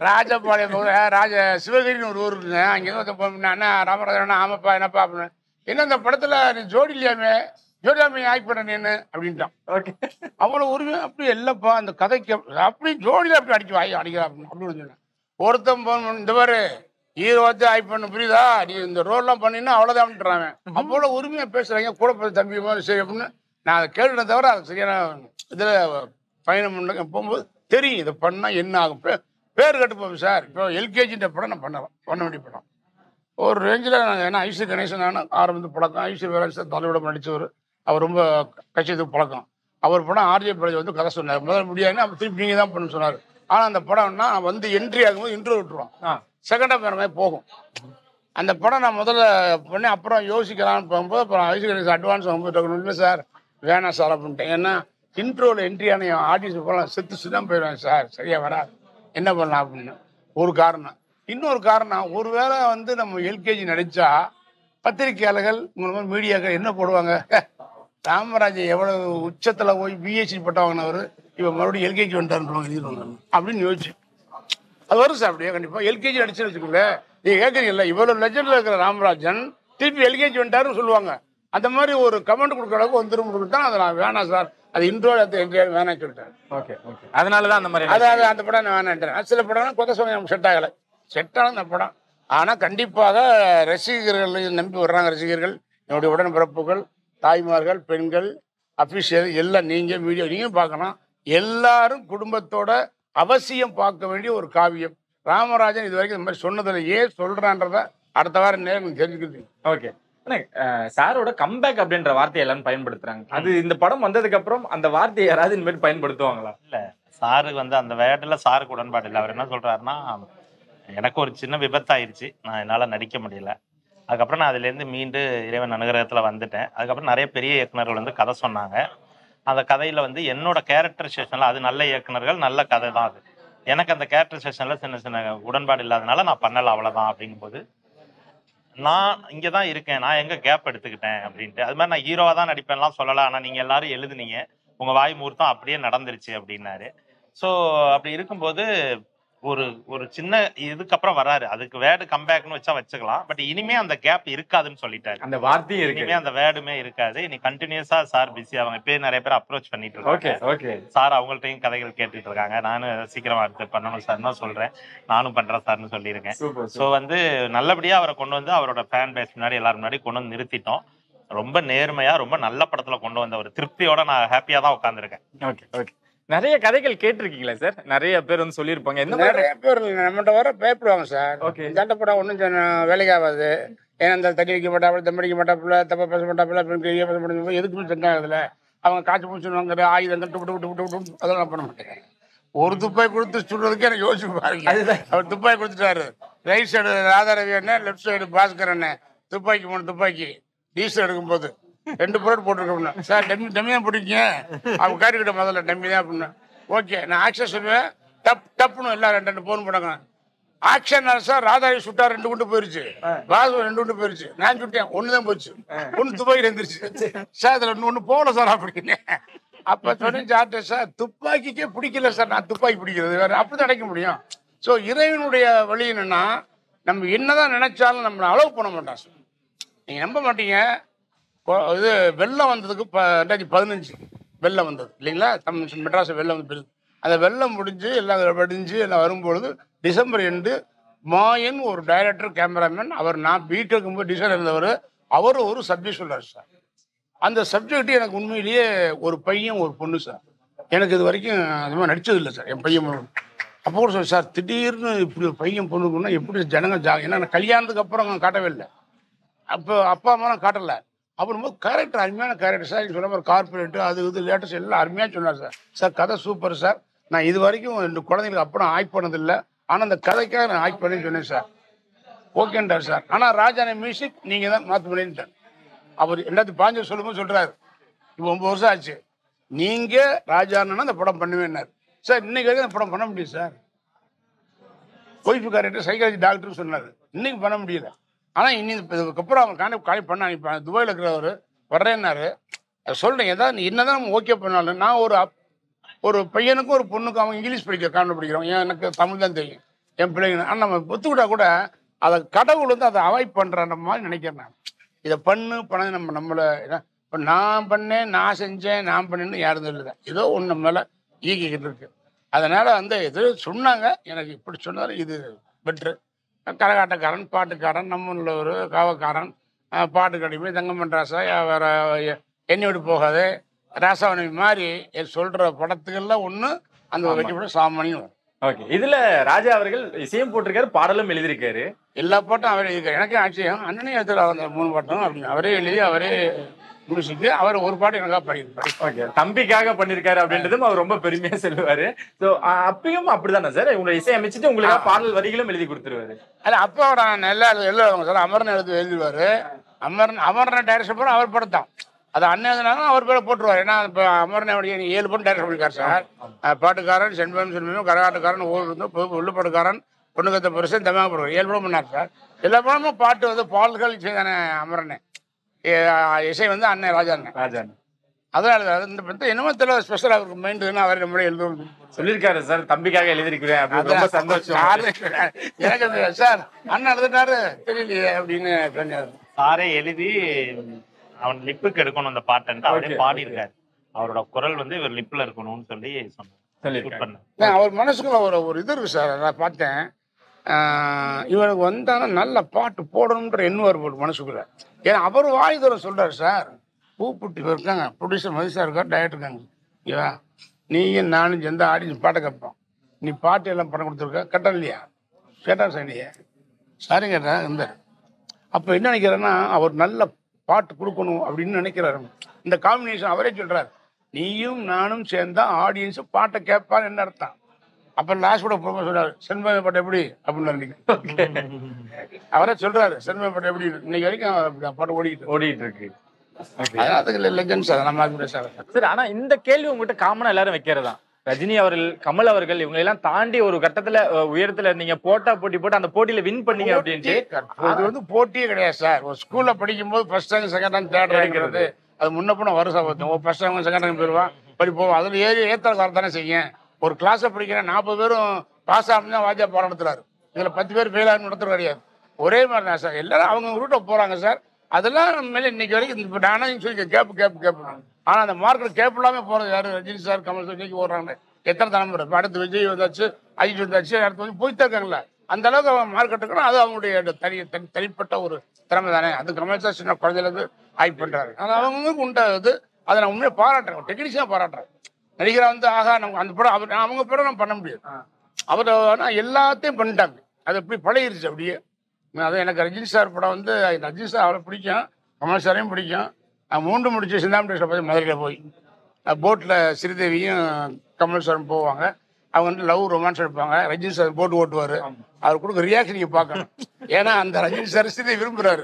ராஜபாளையம் சிவகிரின்னு ஒரு ஊர் இருக்குங்க. அங்கே அண்ணா ராமராஜன் ஆமாப்பா என்னப்பா அப்படின்னு. என்ன இந்த படத்துல நீ ஜோடி இல்லையாமே, ஜோடியாமே ஆக்ட் பண்ண நீன்னு அப்படின்ட்டான். அவ்வளவு உரிமை அப்படி இல்லப்பா அந்த கதைக்கு அப்படி ஜோடியில அப்படி அடிக்கிறா அப்படின்னு சொன்னேன். ஒருத்தன் போன் இந்த மாதிரி ஹீரோ வச்சு ஆக்ட் பண்ண புரியுதா, நீ இந்த ரோல்லாம் பண்ணினா அவ்வளோதான்றாங்க. அவ்வளோ உரிமையாக பேசுகிறாங்க. கூட போய் தம்பி சரி அப்படின்னு நான் அதை கேட்டுனே தவிர அது சரியான இதில் பயணம் பண்ண போகும்போது தெரியும் இதை பண்ணால் என்ன ஆகும். பேர் கட்டு போகும் சார். இப்போ எல்கேஜின்ற படம் நான் பண்ண வேண்டிய படம் ஒரு ரேஞ்சில். ஏன்னா ஐஸ்வரி கணேசன் நான் ஆரம்பித்து பழக்கம். ஐஸ்வரி வேலை தலைவிடம் நடித்தவர். அவர் ரொம்ப கட்சியத்துக்கு பழக்கம். அவர் படம் ஆர்ஜே பிரஜை வந்து கதை சொன்னார். முதல்ல முடியாதுன்னா அவர் திருப்பி நீங்கள் தான் பண்ண சொன்னார். ஆனால் அந்த படம்னா வந்து என்ட்ரி ஆகும்போது இன்ட்ரோ விட்டுருவான். செகண்ட் ஹாஃப் வேற மாதிரி போகும். அந்த படம் நான் முதல்ல பண்ணி அப்புறம் யோசிக்கலான்னு போகும்போது அப்புறம் ஐஸ்வரி அட்வான்ஸ் வாங்கும்போது இல்லை சார் வேணாம் சார் அப்படின்ட்டேன். ஏன்னா இன்ட்ரோவில் என்ட்ரியான ஆடியன்ஸ் போகலாம் செத்து சிதம் போயிடுவேன் சார், சரியா வராது, என்ன பண்ணலாம் அப்படின்னு ஒரு காரணம். இன்னொரு காரணம், ஒருவேளை வந்து நம்ம எல்கேஜி நடித்தா பத்திரிகையாளர்கள் மூலமாக மீடியாக்கள் என்ன போடுவாங்க, ராமராஜ் எவ்வளவு உச்சத்தில் போய் பிஎஸ்சி பட்டம் வாங்கினவர் இவன் மறுபடியும் எல்கேஜி வந்துட்டாருன்னு அப்படின்னு யோசிச்சு அது வரும் சார். அப்படியே கண்டிப்பாக எல்கேஜி நடிச்சுன்னு வச்சுக்கோங்களேன். நீங்கள் கேட்குறீங்கல்ல இவ்வளோ லெஜெண்டில் இருக்கிற ராமராஜன் திருப்பி எல்கேஜி வந்துட்டாருன்னு சொல்லுவாங்க. அந்த மாதிரி ஒரு கமெண்ட் கொடுக்குற அளவுக்கு வந்துடும் தான். அதை நான் வேணாம் சார், அது இன்ட்ரோ வேணாம் சொல்லிட்டேன். ஓகே ஓகே அதனால தான் அந்த மாதிரி அதாவது அந்த படம் நான் வேணான்ட்டேன். சில படம்லாம் கொத்த சமயம் நமக்கு செட் ஆகலை. செட் ஆன அந்த படம். ஆனால் கண்டிப்பாக ரசிகர்கள் நம்பி வர்றாங்க. ரசிகர்கள் என்னுடைய உடன்பிறப்புகள், தாய்மார்கள், பெண்கள், அஃபிஷியல் எல்லாம் நீங்கள் மீடியா நீங்கள் பார்க்கணும். எல்லாரும் குடும்பத்தோட அவசியம் பார்க்க வேண்டிய ஒரு காவியம். ராமராஜன் இது வரைக்கும் இந்த மாதிரி சொன்னதில்லை. ஏன் சொல்றான்றத அடுத்த வாரம் நேரம் தெரிஞ்சுக்கிட்டு. ஓகே சாரோட கம்பேக் அப்படின்ற வார்த்தையை எல்லாரும் பயன்படுத்துறாங்க. அது இந்த படம் வந்ததுக்கு அப்புறம் அந்த வார்த்தையை யாராவது இந்த மாதிரி பயன்படுத்துவாங்களா? இல்ல சாருக்கு வந்து அந்த வேர்டுல சாருக்கு உடன்பாடு இல்லை. அவர் என்ன சொல்றாருன்னா, எனக்கு ஒரு சின்ன விபத்தாயிருச்சு, நான் என்னால நடிக்க முடியல. அதுக்கப்புறம் நான் அதுல இருந்து மீண்டு இறைவன் அனுகிரகத்துல வந்துட்டேன். அதுக்கப்புறம் நிறைய பெரிய இயக்குநர்கள் வந்து கதை சொன்னாங்க. அந்த கதையில வந்து என்னோட கேரக்டரைசேஷன்ல அது நல்ல இயக்குநர்கள் நல்ல கதை தான். அது எனக்கு அந்த கேரக்டரைசேஷன்ல சின்ன சின்ன உடன்பாடு இல்லாதனால நான் பண்ணல, அவ்வளவுதான். அப்படிங்கும்போது நான் இங்கதான் இருக்கேன், நான் எங்க கேப் எடுத்துக்கிட்டேன் அப்படின்ட்டு. அது மாதிரி நான் ஹீரோவா தான் நடிப்பேன்லாம் சொல்லலாம். ஆனா நீங்க எல்லாரும் எழுதுனீங்க, உங்க வாய் முகூர்த்தம் அப்படியே நடந்துருச்சு அப்படின்னாரு. ஸோ அப்படி இருக்கும்போது ஒரு ஒரு சின்ன இதுக்கப்புறம் வராரு. அதுக்கு வேர்டு கம்பேக்னு வச்சா வச்சுக்கலாம். பட் இனிமே அந்த கேப் இருக்காதுன்னு சொல்லிட்டாரு. அந்த வார்த்தையும் இனிமே அந்த வேர்டுமே இருக்காது. இனி கண்டினியூஸா சார் பிஸி. அவங்க இப்பயே நிறைய பேர் அப்ரோச் பண்ணிட்டு இருக்காங்க. சார் அவங்கள்ட்டையும் கதைகள் கேட்டுட்டு இருக்காங்க. நானும் சீக்கிரமா எடுத்து பண்ணணும் சார் தான் சொல்றேன். நானும் பண்றேன் சார்னு சொல்லியிருக்கேன். ஸோ வந்து நல்லபடியா அவரை கொண்டு வந்து அவரோட ஃபேன் பேஸ் முன்னாடி எல்லாரும் முன்னாடி கொண்டு வந்து நிறுத்திட்டோம். ரொம்ப நேர்மையா ரொம்ப நல்ல படத்துல கொண்டு வந்த ஒரு திருப்தியோட நான் ஹாப்பியா தான் உட்காந்துருக்கேன். ஓகே ஓகே நிறைய கதைகள் கேட்டிருக்கீங்களா சார்? நிறைய பேர் வந்து சொல்லியிருப்பாங்க. நிறைய பேர் நம்மகிட்ட வர பயப்படுவாங்க சார். இந்த படம் ஒன்றும் வேலைக்காகாது. ஏன்னா அந்த தண்ணி வைக்க மாட்டாப்புல, தம்படிக்க மாட்டாப்புல, தப்பா பேச மாட்டாப்புல, பேச மாட்டேங்குது, எதுக்குமே சென்ட் ஆகுதுல. அவங்க காய்ச்சி முடிச்சுடுவாங்க, ஆயுதங்கள் விட்டு அதெல்லாம் நான் பண்ண மாட்டேன். ஒரு துப்பாய் கொடுத்து சொல்றதுக்கு எனக்கு யோசிச்சு பாருங்க. அவர் துப்பாய் கொடுத்துட்டாரு. ரைட் சைடு ராதாரவி அண்ணன், லெஃப்ட் சைடு பாஸ்கர் அண்ணன். துப்பாக்கி 3 துப்பாக்கி டீசல் எடுக்கும்போது 2 புரோட் போட்டிருக்கோம்னா சார் டம்மி தான் போட்டிருக்கீங்க. அவங்க காட்டிக்கிட்ட முதல்ல டம்மி தான் அப்படின்னா ஓகே நான் ஆக்ஷன் சொல்லுவேன். டப்புன்னு எல்லாம் 2 போன் போனாங்க. ஆக்ஷன் சார் ராதாரி சுட்டா 2 குண்டு போயிருச்சு, பாஸ் 2 குண்டு போயிருச்சு, நான் சுட்டேன் 1 தான் போச்சு, 1 துப்பாக்கி இருந்துருச்சு சார், அதுல 1 போகல சார் அப்படின்னு. அப்ப சொன்னேன் சார்ட்ட, சார் துப்பாக்கிக்கே பிடிக்கல சார், நான் துப்பாக்கி பிடிக்கிறது வேற, அப்படிதான் நினைக்க முடியும். ஸோ இறைவனுடைய வழி என்னன்னா, நம்ம என்னதான் நினைச்சாலும் நம்மளை அலோவ் பண்ண மாட்டான் சார். நீங்க நம்ப மாட்டீங்க, இது வெள்ளம் வந்ததுக்கு 2015 வெள்ளம் வந்தது இல்லைங்களா, மெட்ராஸ் வெள்ளம் வந்து. அந்த வெள்ளம் முடிஞ்சு எல்லாம் வடிஞ்சு எல்லாம் வரும்பொழுது டிசம்பர் 2 மாயன் ஒரு டைரக்டர் கேமராமேன், அவர் நான் பீட்டுக்கும் போது டிசைன் இருந்தவர், அவர் ஒரு சப்ஜெக்ட் சொல்றாரு சார். அந்த சப்ஜெக்ட் எனக்கு உண்மையிலேயே ஒரு பையன் ஒரு பொண்ணு சார். எனக்கு இது வரைக்கும் அது மாதிரி நடிச்சது இல்லை சார். என் பையன் அப்போ கூட சார், சார் திடீர்னு இப்படி ஒரு பையன் பொண்ணுக்குன்னா எப்படி ஜனங்க ஏன்னா கல்யாணத்துக்கு அப்புறம் காட்டவே இல்லை. அப்போ அப்பா அம்மாலாம் காட்டலை. அப்புறம் கேரக்டர் அருமையான கேரக்டர் சார். சொன்ன மாதிரி கார்பரேட்டு அது இது லேட்டஸ்ட் எல்லாம் அருமையாக சொன்னார் சார். சார் கதை சூப்பர் சார். நான் இது வரைக்கும் 2 குழந்தைங்களுக்கு அப்படம் ஆக்ட் பண்ணதில்லை. ஆனால் அந்த கதைக்காக நான் ஆக்ட் பண்ணி சொன்னேன் சார். ஓகேன்றார் சார். ஆனால் ராஜான மியூசிக் நீங்கள் தான் மாற்ற பண்ணிட்டேன். அவர் 2015 சொல்லும்போது சொல்கிறாரு, இப்போ 9 வருஷம் ஆச்சு, நீங்கள் ராஜானா அந்த படம் பண்ணுவேன்னார் சார். இன்னைக்கு வரைக்கும் அந்த படம் பண்ண முடியும் சார். ஒய்ஃபு கேரக்டர் சைக்காலஜி டாக்டர்னு சொன்னார். இன்னைக்கு பண்ண முடியல. ஆனால் இதுக்கப்புறம் அவர் கான்டாக்ட் பண்ண இப்போ துபாயில் இருக்கிறவர் வர்றேன்னாரு. அதை சொல்கிறேன், ஏதாவது என்னதான் நம்ம ஓகே பண்ணாலும் நான் ஒரு பையனுக்கும் ஒரு பொண்ணுக்கும் அவன் இங்கிலீஷ் கான்டாக்ட் படிக்கிறோம். ஏன் எனக்கு தமிழ் தான் தெரியும் என் பிள்ளைங்க. ஆனால் நம்ம ஒத்துக்கிட்டா கூட அதை கடவுள் வந்து அதை அவாய்ட் பண்ணுற மாதிரி நினைக்கிறேன் நான். இதை பண்ண நம்மளை இப்போ நான் பண்ணேன், நான் செஞ்சேன், நான் பண்ணேன்னு யாரும் இல்லை. ஏதோ ஒன்று நம்ம மேலே ஈகிக்கிட்டு இருக்கு. அதனால் வந்து எது சொன்னாங்க, எனக்கு இப்படி சொன்னாலும் இது பெட்ரு. கரகாட்டக்காரன், பாட்டுக்காரன், நம்மள ஒரு காவக்காரன், பாட்டு கடிமை, தங்கமன் ராசா, வேற என்னோடு போகாது, ராசாவணி மாதிரி சொல்கிற படத்துக்கெல்லாம் ஒன்று அந்த வெற்றிப்படம் சாமானியம் வரும். ஓகே, இதுல ராஜா அவர்கள் இசையும் போட்டிருக்காரு, பாடலும் எழுதியிருக்காரு. எல்லா பாட்டும் அவரே எழுதியிருக்காரு. எனக்கே ஆச்சரியம், அண்ணனே எடுத்துட்டு அந்த 3 பாட்டும் அப்படின்னு அவரே எழுதி அவரே மியூசிக்கு அவர் ஒரு பாட்டு எனக்காக பண்ணியிருப்பாரு. தம்பிக்காக பண்ணிருக்காரு அப்படின்றதும் அவர் ரொம்ப பெருமையா சொல்லுவாரு. ஸோ அப்பயும் அப்படிதானே சார், உங்களை இசை அமைச்சிட்டு உங்களுக்கு பாடல் வரிகளும் எழுதி கொடுத்துருவாரு? அல்ல, அப்போ அவர் நல்லா எழுதுவாங்க சார். அமரன் எழுதுவாரு. அமரன் டைரக்ஷன் போற அவர் படத்தான். அது அண்ணன் எழுதினாலும் அவர் பேரை போட்டுருவார். ஏன்னா இப்போ அமரன் 7 படம் டைரக்ஷன் பண்ணிருக்காரு சார். பாட்டுக்காரன், செண்பகம், கரகாட்டுக்காரன், உள்ளுப்பாட்டுக்காரன், பொண்ணுக்கத்த பெருசன், தமிழ் படம் 7 படம் பண்ணார் சார். எல்லா படமும் பாட்டு வந்து பாடல்கள் இசை தானே அமரனே. இசை வந்து அண்ணன் ராஜா. அதனால இந்த படத்தை என்னமோ தெரியல, ஸ்பெஷலாக அவருக்கு மைண்டுன்னு அவரை நம்மளே எழுதுவோம் சொல்லியிருக்காரு சார். தம்பிக்காக எழுதிருக்கிறேன் அப்படின்னு ரொம்ப சந்தோஷம். எனக்கு சார் அண்ணன் எழுதிட்டாரு தெரியலையே அப்படின்னு சொன்னாரு. சாரே எழுதி அவன் லிப்புக்கு எடுக்கணும் அந்த பாட்டுன்ட்டு அவரே பாடியிருக்காரு. அவரோட குரல் வந்து இவர் லிப்ல இருக்கணும்னு சொல்லி சொன்னார். அவர் மனசுக்குள்ள ஒரு இது இருக்கு சார். நான் பார்த்தேன், இவனுக்கு வந்தானா நல்ல பாட்டு போடணுன்ற எண்ணம் வரும் மனசுக்குள்ள. ஏன்னா அவர் வாய் தூரம் சொல்றாரு சார். பூப்புட்டி இருக்காங்க, ப்ரொடியூசர் மதிசா இருக்கார், டைரக்டர் இருக்காங்க. ஐயா நீயும் நானும் எந்த ஆடியன்ஸ் பாட்டை கேட்போம், நீ பாட்டு எல்லாம் படம் கொடுத்துருக்க கட்டம் இல்லையா? கேட்டார் சார். இல்லையா சாரி கேட்டா இருந்தார். அப்போ என்ன நினைக்கிறேன்னா, அவர் நல்ல பாட்டு கொடுக்கணும் அப்படின்னு நினைக்கிறாரு. இந்த காம்பினேஷன் அவரே சொல்றாரு, நீயும் நானும் சேர்ந்தா ஆடியன்ஸ் பாட்டை கேட்பான்னு என்ன அர்த்தம். அப்ப லாஸ்ட் கூட போக சொல்றாரு, செண்பக பாட்டு எப்படி அப்படின்னு அவரே சொல்றாரு. செண்பக பாட்டு எப்படி இன்னைக்கு வரைக்கும் பாட்டு ஓடிட்டு இருக்கு. ஆனா இந்த கேள்வி உங்ககிட்ட காமனா எல்லாரும் வைக்கிறதா? ரஜினி அவர்கள், கமல் அவர்கள் இவங்க எல்லாம் தாண்டி ஒரு கட்டத்துல உயரத்துல நீங்க போட்டி போட்டு அந்த போட்டியில வின் பண்ணீங்க அப்படின்ட்டு. அது வந்து போட்டியே கிடையாது சார். ஒரு ஸ்கூல்ல படிக்கும் போது first rank second rank third ரேங்க்ங்கிறது அது முன்ன போன வருஷம் பார்த்தோம். ஃபர்ஸ்ட் ரேங்க் செகண்ட் ரேங்க் போயிடுவான் படிப்போம். அதுல ஏத்தல் வரத்தானே செய்யும். ஒரு கிளாஸை படிக்கிறேன் 40 பேரும் பாஸ் ஆகணும் வாஜா பாடம் நடத்துறாரு. இதுல 10 பேர் ஃபெயில் ஆகணும் நடத்துறது கிடையாது. ஒரே மாதிரி தான் சார். எல்லாரும் அவங்க ரூட்டை போறாங்க சார். அதெல்லாம் மேலே இன்னைக்கு வரைக்கும் நானும் சொல்லி கேப்பு. ஆனா அந்த மார்க்கெட் கேப் இல்லாம போறது யாரு? ரஜினி சார், கமல் சார் இன்னைக்கு ஓடுறாங்க. எத்தனை தலைமுறை இப்போ அடுத்து விஜய் வந்தாச்சு, அஜித் வந்தாச்சு, அடுத்து வந்து போயிட்டே இருக்காங்களா. அந்த அளவுக்கு அவன் மார்க்கெட்டுக்குன்னா அது அவங்களுடைய தனிப்பட்ட ஒரு திறமை தானே. அது கமல் சார் சின்ன குழந்தையிலேருந்து ஆக்ட் பண்றாரு. அது அவங்களுக்கு உண்டாகுது. அதை நான் உண்மையை பாராட்டுறேன், டெக்னீஷியனாக பாராட்டுறேன். நடிகரை வந்து ஆகா நம்ம அந்த படம் அவர் அவங்க படம் நம்ம பண்ண முடியாது. அவர் எல்லாத்தையும் பண்ணிட்டாங்க. அது எப்படி பழகிருச்சு அப்படியே. அது எனக்கு ரஜினி சார் படம் வந்து ரஜினி சார் அவரை பிடிக்கும், கமல் சாரையும் பிடிக்கும். நான் 3 முடிச்சு சிந்தாமணி போய் மதுரையில் போய் போட்டில் ஸ்ரீதேவியும் கமல் சாரும் போவாங்க. அவங்க வந்து லவ் ரொமான்ஸ் எடுப்பாங்க. ரஜினி சார் போட்டு ஓட்டுவார். அவர் கொடுக்க ரியாக்ஷன் நீங்கள் பார்க்கணும். ஏன்னா அந்த ரஜினி சார் ஸ்ரீதேவி விரும்புறாரு.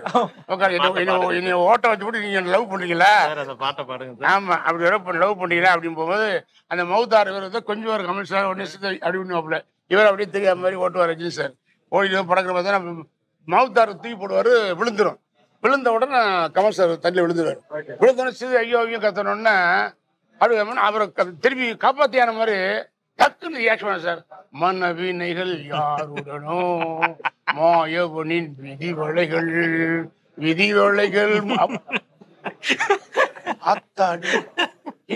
என்னை ஓட்ட வச்சு போட்டு நீங்கள் லவ் பண்ணுறீங்களா? ஆமா, அப்படி லவ் பண்ணுறீங்களா அப்படின்னு போகும்போது அந்த மவுத்தார் இவர் வந்து கொஞ்சம் ஒரு கமல் சார் உடனே ஸ்ரீதேவி அப்படின்னு இவர் அப்படியே தெரியாத மாதிரி ஓட்டுவார் ரஜினி சார். ஓடிட்டு படக்கிற மாதிரி தான் மவுத்தார் தூக்கி போடுவார். விழுந்த உடனே கமல் சார் தண்ணியில் விழுந்துருவார். விழுந்தோடனே சிறு ஐயோ கத்தனோடனே அப்படி அவரை திருப்பி காப்பாத்தியான மாதிரி டக்குன்னு ரியாக்ஷன் பண்ண சார். மனவினைகள் யாருடனோ மாயவனின் விதிவளைகள் அத்தாடி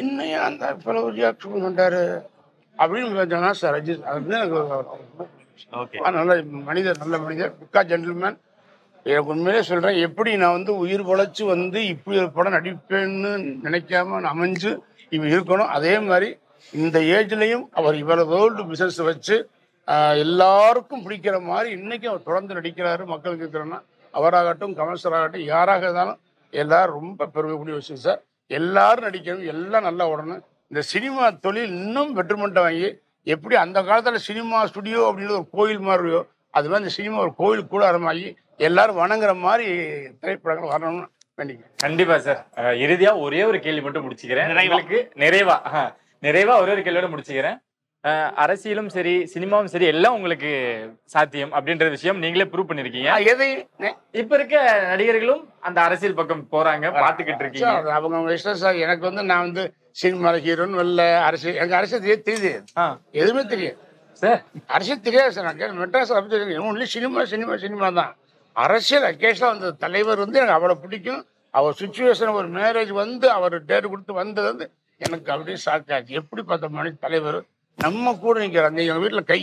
என்னையா அந்த ரியாக்ஷன் பண்றாரு அப்படின்னு சொன்னா சார். ரஜித் அது எனக்கு நல்ல மனிதர், புக்கா ஜென்டில்மேன். எனக்கு உண்மையிலே சொல்றேன், எப்படி நான் வந்து உயிர் உழைச்சு வந்து இப்படி ஒரு படம் நடிப்பேன்னு நினைக்காம அமைஞ்சு இவன் இருக்கணும். அதே மாதிரி இந்த ஏஜ்லையும் அவர் இவ்வளவு வேர்ல்டு பிசினஸ் வச்சு எல்லாருக்கும் பிடிக்கிற மாதிரி இன்னைக்கும் அவர் தொடர்ந்து நடிக்கிறாரு. மக்களுக்கு இருக்கிறோன்னா அவராகட்டும் கமல் சார் ஆகட்டும் யாராக இருந்தாலும் எல்லாரும் ரொம்ப பெருமைக்கூடிய விஷயம் சார். எல்லாரும் நடிக்கணும், எல்லாம் நல்லா ஓடணும். இந்த சினிமா தொழில் இன்னும் பெட்டர்மெண்ட்டை வாங்கி எப்படி அந்த காலத்தில் சினிமா ஸ்டுடியோ அப்படின்னு ஒரு கோயில் மாதிரியோ அது மாதிரி இந்த சினிமா ஒரு கோயில் கூடாரமாகி எல்லாரும் வணங்குற மாதிரி திரைப்படங்கள் வரணும்னு வேண்டிக்கிறேன். கண்டிப்பா சார். இறுதியா ஒரே ஒரு கேள்வி மட்டும் முடிச்சுக்கிறேன். நிறைவா ஒரே ஒரு கேள்வியோட முடிச்சுக்கிறேன். அரசியலும் சரி சினிமாவும் சரி எல்லாம் உங்களுக்கு சாத்தியம் அப்படின்ற விஷயம் நீங்களே ப்ரூவ் பண்ணிருக்கீங்க. இப்ப இருக்க நடிகர்களும் அந்த அரசியல் பக்கம் போறாங்க, பாத்துக்கிட்டு இருக்கீங்க. அவங்க இஷ்டம் சார். எனக்கு வந்து நான் வந்து சினிமாவில் ஹீரோன்னு வரல, அரசியல் எனக்கு அரசியல் தெரியுது, எதுவுமே தெரியாது சார். அரசியல் தெரியாது சார். நான் Madras only cinema cinema cinema தான். அரசியல் அக்கேஷனாக வந்த தலைவர் வந்து எனக்கு அவ்வளோ பிடிக்கும். அவர் சுச்சுவேஷன் ஒரு மேரேஜ் வந்து அவர் டேட் கொடுத்து வந்தது வந்து எனக்கு அப்படியே ஷாக் ஆச்சு. எப்படி பார்த்த மணி தலைவர் நம்ம கூட நிற்கிறார். அந்த எங்கள் வீட்டில் கை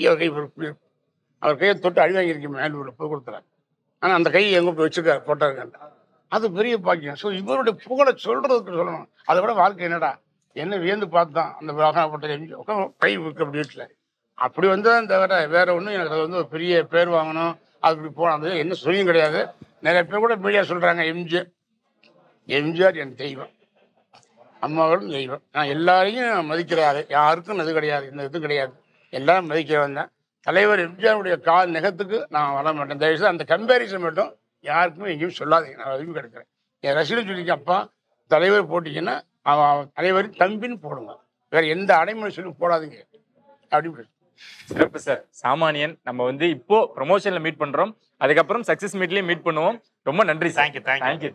அவர் கையை தொட்டு அடி வாங்கியிருக்கேன் மேலூரில் போய் கொடுத்துறாரு. ஆனால் அந்த கையை எங்கே போய் வச்சுருக்காரு போட்டாருங்க. அது பெரிய பாக்கியம். ஸோ இவருடைய புகழை சொல்கிறதுக்கு சொல்லணும். அதை விட வாழ்க்கை என்னடா என்ன வியந்து பார்த்தான் அந்த வாகனப்பட்ட கை இருக்கு அப்படி வீட்டில் அப்படி வந்து தவிர வேற ஒன்றும் எனக்கு அது வந்து ஒரு பெரிய பேர் வாங்கணும் அது இப்படி போனது என்ன சொல்லியும் கிடையாது. நிறைய பேர் கூட மீடியா சொல்கிறாங்க எம்ஜிஆர் என் தெய்வம், அம்மாவும் தெய்வம். நான் எல்லாரையும் மதிக்கிறாரு, யாருக்கும் இது கிடையாது, இந்த இது கிடையாது, எல்லாரும் மதிக்கிறவன் தான். தலைவர் எம்ஜிஆருடைய கால் நெகத்துக்கு நான் வர மாட்டேன். தயவுசெய்து அந்த கம்பேரிசன் மட்டும் யாருக்குமே எங்கேயும் சொல்லாதீங்க. நான் அறிவு கிடைக்கிறேன். என் ரசிகர்கள் சொல்லிக்க அப்பா தலைவர் போட்டிங்கன்னா அவன் தலைவரின் தம்பின்னு போடுங்க, வேற எந்த அடைமொழி சொல்லி போடாதீங்க அப்படி. சிறப்பு சார். சாமானியன் நம்ம வந்து இப்போ ப்ரமோஷன்ல மீட் பண்றோம், அதுக்கப்புறம் சக்சஸ் மீட்லயே மீட் பண்ணுவோம். ரொம்ப நன்றி சார். தேங்க்யூ.